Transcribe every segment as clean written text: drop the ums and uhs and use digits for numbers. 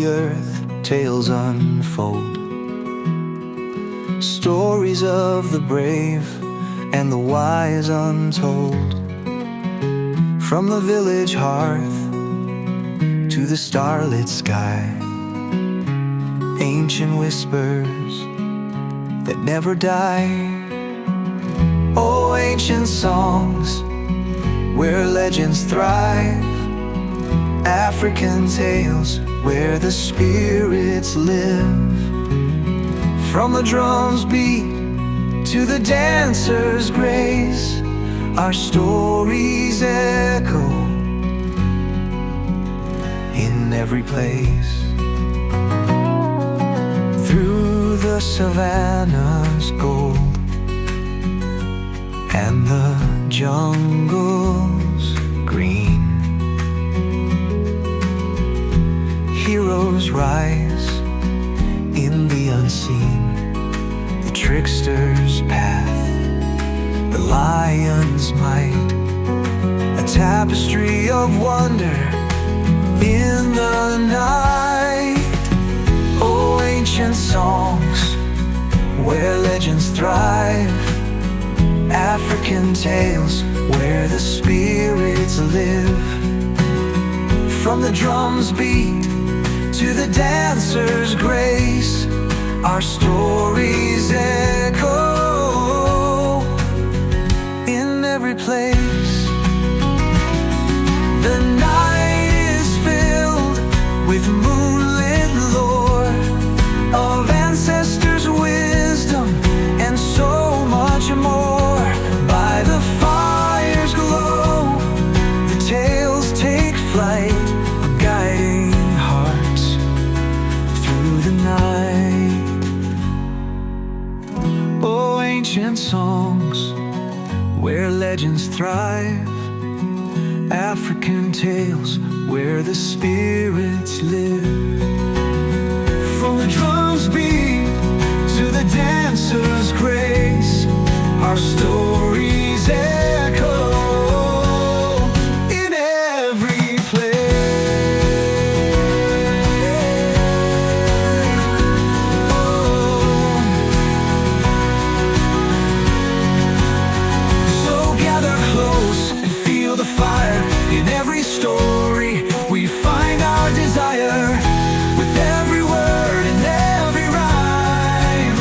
the earth, tales unfold. Stories of the brave and the wise untold. From the village hearth to the starlit sky, ancient whispers that never die. Oh, ancient songs where legends thrive, African tales where the spirits live. From the drum's beat to the dancer's grace, our stories echo in every place. Through the savannah's gold and the jungle's green, heroes rise in the unseen. The trickster's path, the lion's might, a tapestry of wonder in the night. Oh, ancient songs where legends thrive, African tales where the spirits live. From the drum's beat to the dancer's grace, our stories echo in every place. The night is filled with moonlit lore of ancestors' wisdom and so much more. By the fire's glow, the tales take flight, guiding hearts through the night. Oh, ancient songs where legends thrive, African tales where the spirits live. From the drum's beat to the dancer's grace, our stories echo in every place. So gather close and feel the fire. In every story we find our desire. With every word and every rhyme,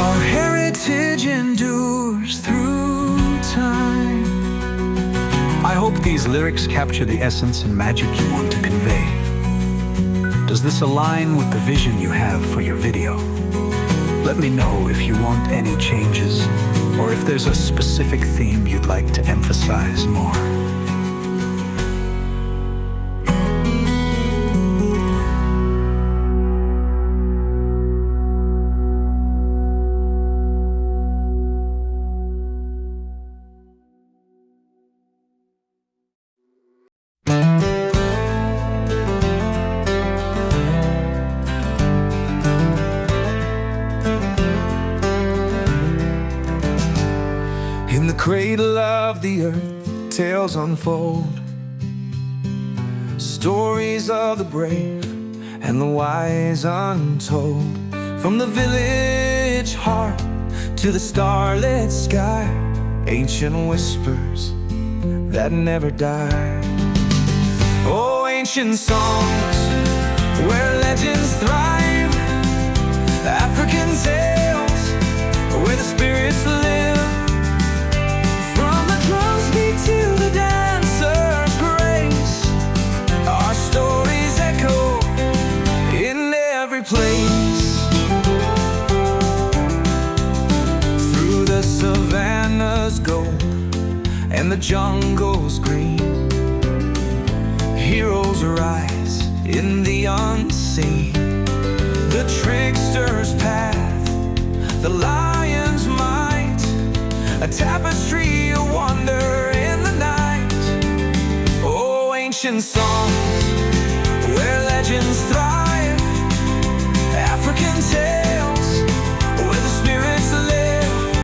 our heritage endures through time. I hope these lyrics capture the essence and magic you want to convey. Does this align with the vision you have for your video? Let me know if you want any changes, or if there's a specific theme you'd like to emphasize more. In the cradle of the earth, tales unfold. Stories of the brave and the wise untold. From the village heart to the starlit sky, ancient whispers that never die. Oh, ancient songs where legends thrive, African tales where the spirits live. To the dancer's grace, our stories echo in every place. Through the savannah's gold and the jungle's green, heroes rise in the unseen. The trickster's path, the lion's might, a tapestry of wonder in the night. Oh, ancient songs where legends thrive,